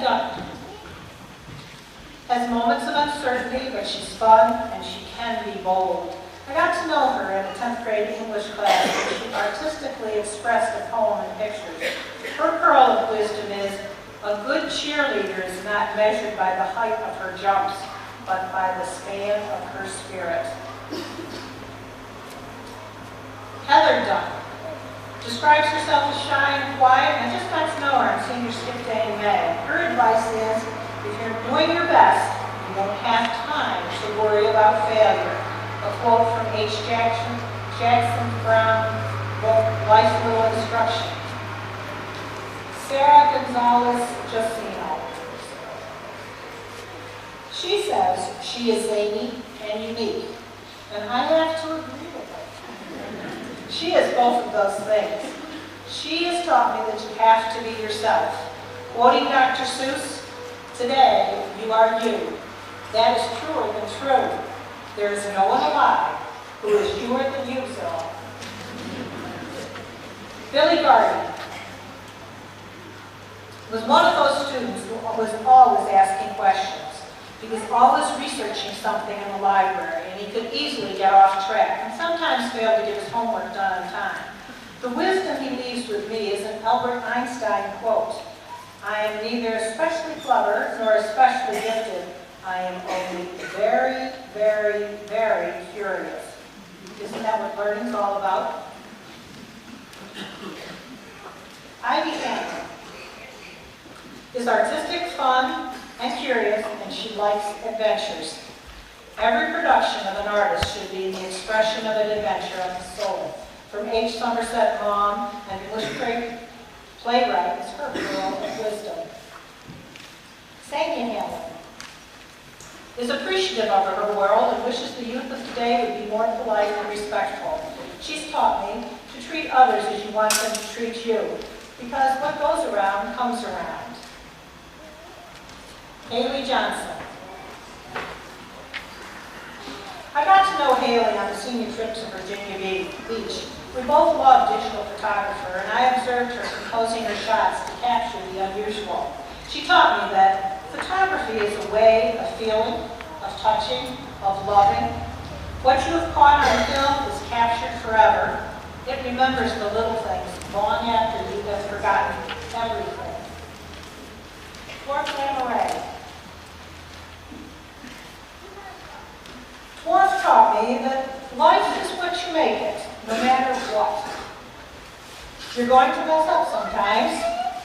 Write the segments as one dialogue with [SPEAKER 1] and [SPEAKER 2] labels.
[SPEAKER 1] Dunn has moments of uncertainty, but she's fun and she can be bold. I got to know her in a 10th grade English class where she artistically expressed a poem in pictures. Her pearl of wisdom is, a good cheerleader is not measured by the height of her jumps, but by the span of her spirit. Heather Dunn describes herself as shy and quiet, and I just got to know her on senior skip day in May. Her advice is, if you're doing your best, you won't have time to worry about failure. A quote from H. Jackson Brown book, Life's Little Instruction. Sarah Gonzalez Jacino. She says she is zany and unique, and I have to agree with her. She is both of those things. She has taught me that you have to be yourself. Quoting Dr. Seuss, today you are you. That is truer than true. There is no one alive who is truer than you, Zilla. Billy Garden was one of those students who was always asking questions. He was always researching something in the library, and he could easily get off track, and sometimes fail to get his homework done on time. The wisdom he leaves with me is an Albert Einstein quote. I am neither especially clever nor especially gifted. I am only very, very, very curious. Isn't that what learning's all about? Ivy Hanna is artistic, fun, and curious, and she likes adventures. Every production of an artist should be the expression of an adventure of the soul. From H. Somerset Maugham, an English playwright, is her pearl of wisdom. Sadie Hamlin is appreciative of her world and wishes the youth of today would be more polite and respectful. She's taught me to treat others as you want them to treat you, because what goes around comes around. Haley Johnson. I got to know Haley on the senior trip to Virginia Beach. We both loved digital photographer, and I observed her composing her shots to capture the unusual. She taught me that photography is a way of feeling, of touching, of loving. What you have caught on film is captured forever. It remembers the little things long after you have forgotten everything. Dwarf Lamaray. Dwarf taught me that life is what you make it, no matter what. You're going to mess up sometimes,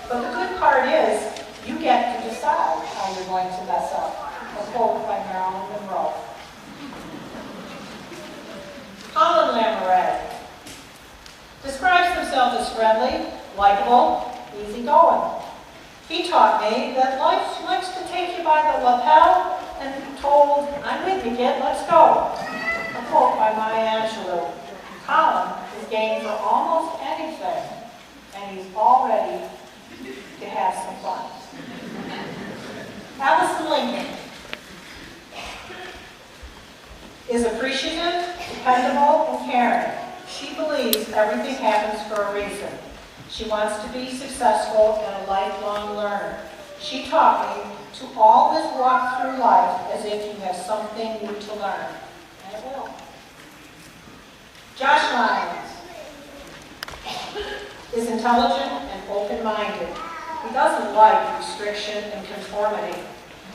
[SPEAKER 1] but the good part is you get to decide how you're going to mess up. A quote by Marilyn Monroe. Colin Lamaray describes himself as friendly, likable, easygoing. He taught me that life likes to take you by the lapel and told, I'm with you, kid, let's go. A quote by Maya Angelou. Colin is game for almost anything, and he's all ready to have some fun. Allison Lincoln is appreciative, dependable, and caring. She believes everything happens for a reason. She wants to be successful and a lifelong learner. She taught me to always walk through life as if you have something new to learn. And it will. Josh Lyons is intelligent and open-minded. He doesn't like restriction and conformity.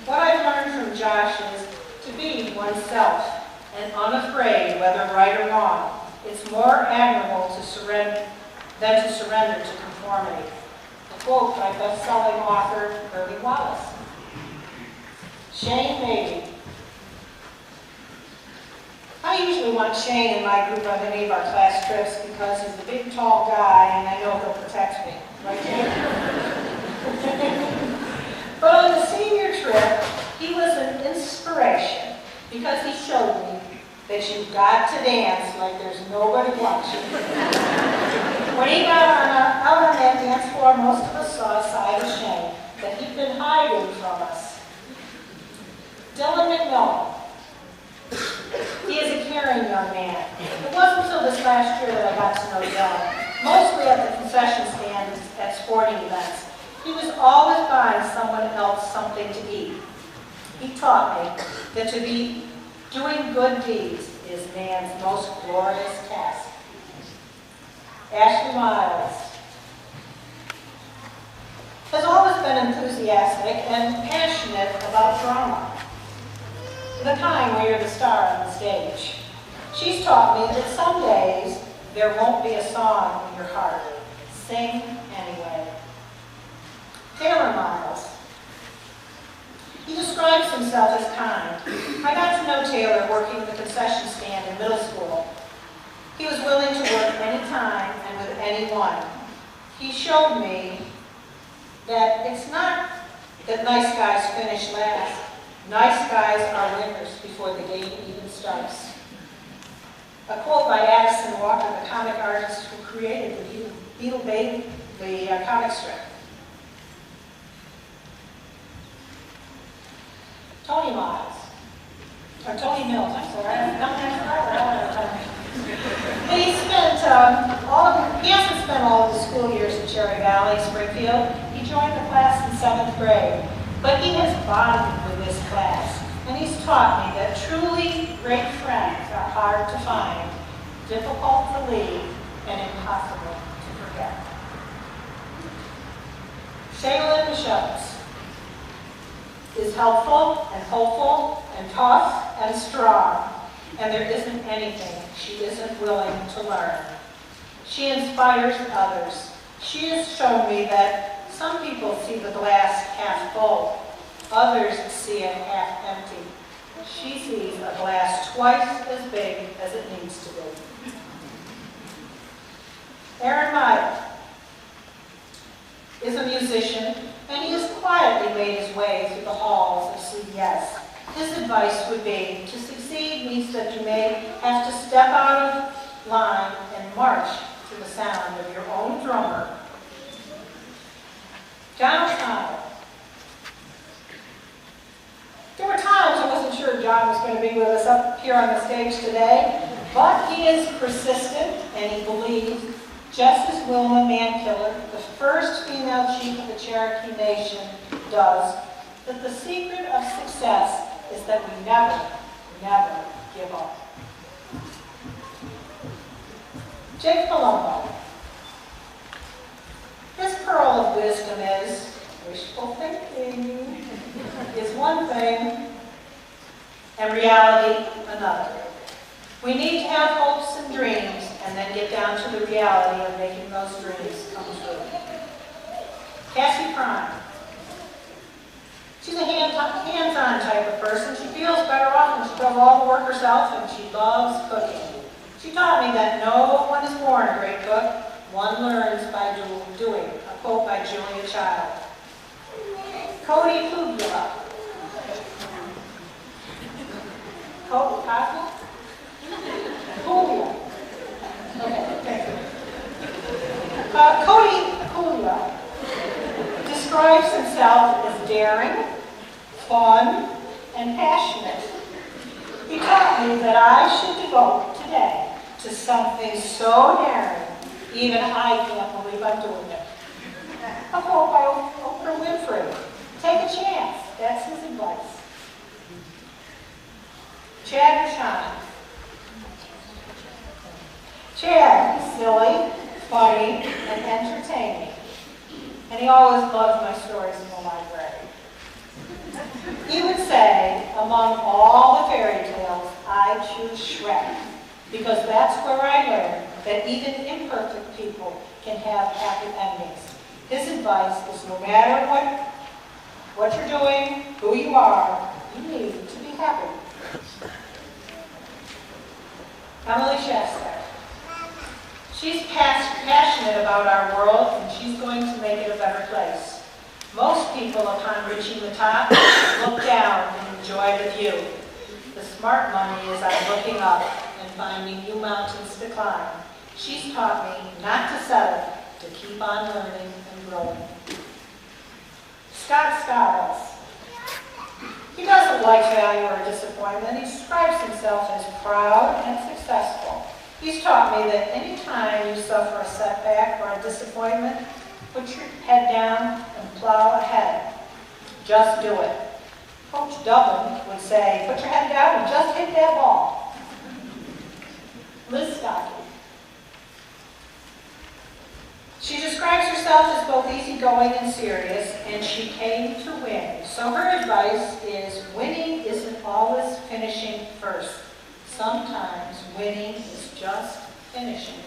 [SPEAKER 1] What I've learned from Josh is to be oneself and unafraid whether right or wrong. It's more admirable to surrender than to surrender to conformity. A quote by best-selling author Herbie Wallace. Shane Beatty. I usually want Shane in my group on any of our class trips because he's a big, tall guy, and I know he'll protect me. Right, Shane? But on the senior trip, he was an inspiration because he showed me that you've got to dance like there's nobody watching. When he got out on that dance floor, most of us saw a side of Shane that he'd been hiding from us. Dylan McMillan. He is a caring young man. It wasn't until this last year that I got to know Dylan, mostly at the concession stand at sporting events. He was always buying someone else something to eat. He taught me that to be doing good deeds is man's most glorious task. Ashley Miles has always been enthusiastic and passionate about drama, the kind where you're the star on the stage. She's taught me that some days there won't be a song in your heart. Sing anyway. Taylor Miles. He describes himself as kind. I got to know Taylor working at the concession stand in middle school. He was willing to work anytime and with anyone. He showed me that it's not that nice guys finish last. Nice guys are winners before the game even starts. A quote by Addison Walker, the comic artist who created the Beetle Baby, the comic strip. Tony Miles, or Tony Mills, I'm sorry, I don't have he hasn't spent all of the school years at Valley-Springfield. He joined the class in 7th grade, but he has bonded with this class, and he's taught me that truly great friends are hard to find, difficult to leave, and impossible to forget. Shaylin Michels is helpful and hopeful and tough and strong, and there isn't anything she isn't willing to learn. She inspires others. She has shown me that some people see the glass half full, others see it half empty. She sees a glass twice as big as it needs to be. Aaron Meyer is a musician, and he has quietly made his way through the halls of CBS. His advice would be, to succeed means that you may have to step out of line and march to the sound of your own drummer. John O'Connell. There were times I wasn't sure John was going to be with us up here on the stage today, but he is persistent and he believes, just as Wilma Mankiller, the first female chief of the Cherokee Nation, does, that the secret of success is that we never, never give up. Jake Palumbo. His pearl of wisdom is, wishful thinking is one thing, and reality another. We need to have hopes and dreams, and then get down to the reality of making those dreams come true. Cassie Prime. She's a hands-on type of person. She feels better off when she does all the work herself, and she loves cooking. She taught me that no one is born a great cook. One learns by doing. A quote by Julia Child. Cody Puglia. Cosmo? Puglia. Okay, thank you. Cody Puglia describes himself as daring, fun, and passionate. He taught me that I should devote today to something so daring, even I can't believe I'm doing it. A quote by Oprah Winfrey. Take a chance. That's his advice. Chad Rashan. Chad is silly, funny, and entertaining. And he always loved my stories in the library. He would say, among all the fairy tales, I choose Shrek, because that's where I learned that even imperfect people can have happy endings. His advice is no matter what you're doing, who you are, you need to be happy. Emily Shasta. She's passionate about our world, and she's going to make it a better place. Most people, upon reaching the top, look down and enjoy the view. The smart money is on looking up and finding new mountains to climb. She's taught me not to settle, to keep on learning and growing. Scott Stiles. He doesn't like failure or disappointment. He describes himself as proud and successful. He's taught me that any time you suffer a setback or a disappointment, put your head down and plow ahead. just do it. Coach Dublin would say, put your head down and just hit that ball. Liz Stockton. She describes herself as both easygoing and serious, and she came to win. So her advice is, winning isn't always finishing first. Sometimes winning is just finishing.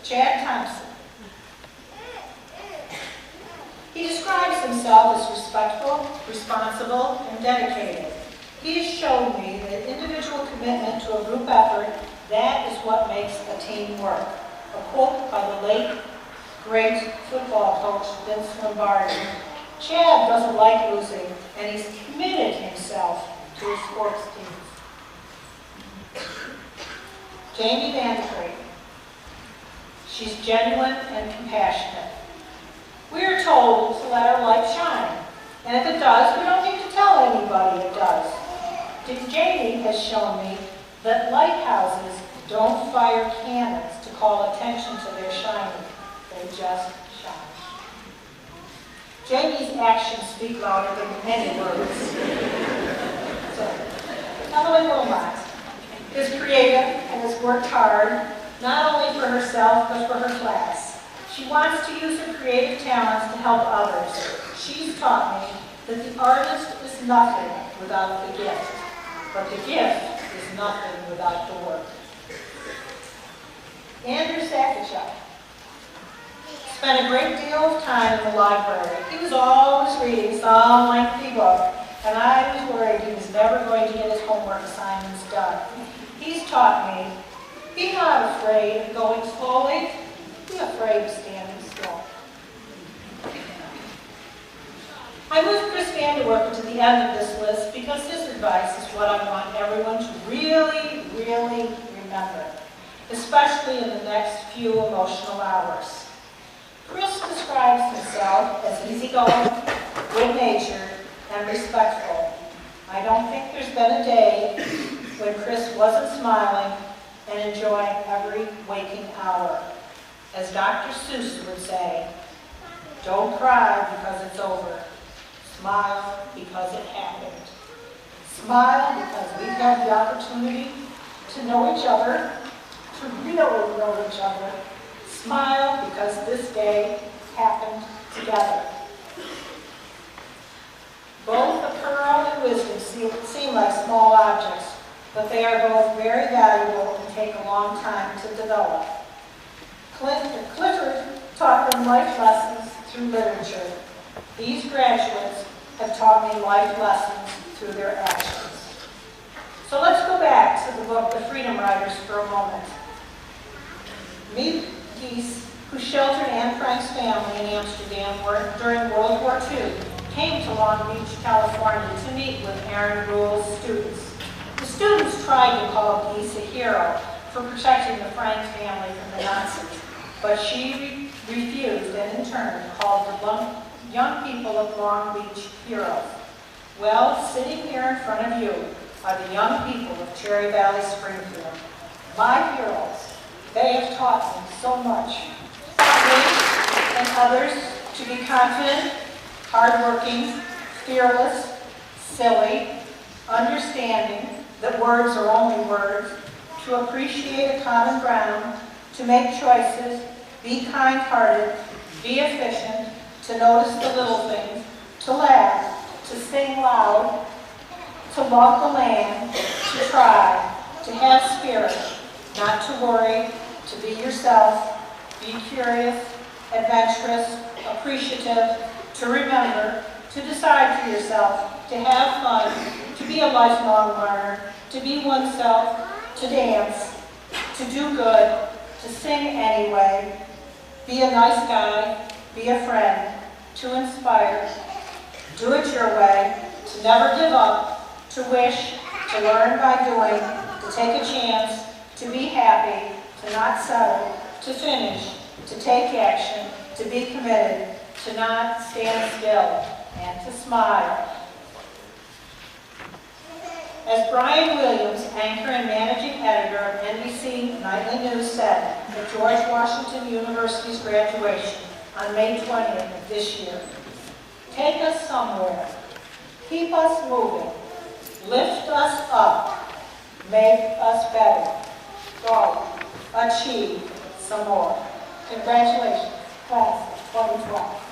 [SPEAKER 1] Chad Thompson. He describes himself as respectful, responsible, and dedicated. He has shown me that individual commitment to a group effort, that is what makes a team work. A quote by the late, great football coach Vince Lombardi. Chad doesn't like losing, and he's committed himself to his sports teams. Jamie Vandercree. She's genuine and compassionate. We are told to let our light shine, and if it does, we don't need to tell anybody it does. Jamie has shown me that lighthouses don't fire cannons to call attention to their shining. They just shine. Jamie's actions speak louder than many words. So, Emily Wilmot is creative and has worked hard, not only for herself, but for her class. She wants to use her creative talents to help others. She's taught me that the artist is nothing without the gift, but the gift is nothing without the work. Andrew Sakachuk spent a great deal of time in the library. He was always reading some lengthy book, and I was worried he was never going to get his homework assignments done. He's taught me, be not afraid of going slowly, be afraid of standing still. I moved Chris Vanderwerf to the end of this list because his advice is what I want everyone to really, really remember, especially in the next few emotional hours. Chris describes himself as easygoing, good-natured, and respectful. I don't think there's been a day when Chris wasn't smiling and enjoying every waking hour. As Dr. Seuss would say, don't cry because it's over. Smile because it happened. Smile because we've had the opportunity to know each other, to really know each other. Smile because this day happened together. Both the pearl and wisdom seem like small objects, but they are both very valuable and take a long time to develop. Clifford taught them life lessons through literature. These graduates have taught me life lessons through their actions. So let's go back to the book, The Freedom Riders, for a moment. Meet Geese, who sheltered Anne Frank's family in Amsterdam during World War II, came to Long Beach, California to meet with Aaron Rule's students. The students tried to call Geese a hero for protecting the Frank family from the Nazis, but she refused and in turn called the young people of Long Beach heroes. Well, sitting here in front of you are the young people of Cherry Valley-Springfield. My heroes, they have taught me so much. Me and others to be confident, hardworking, fearless, silly, understanding that words are only words, to appreciate a common ground, to make choices, be kind-hearted, be efficient, to notice the little things, to laugh, to sing loud, to love the land, to try, to have spirit, not to worry, to be yourself, be curious, adventurous, appreciative, to remember, to decide for yourself, to have fun, to be a lifelong learner, to be oneself, to dance, to do good, to sing anyway, be a nice guy, be a friend, to inspire, do it your way, to never give up, to wish, to learn by doing, to take a chance, to be happy, to not settle, to finish, to take action, to be committed, to not stand still, and to smile. As Brian Williams, anchor and managing editor of NBC Nightly News, said at George Washington University's graduation on May 20th of this year, Take us somewhere. Keep us moving. Lift us up. Make us better. Go. Achieve some more. Congratulations, class of 2012.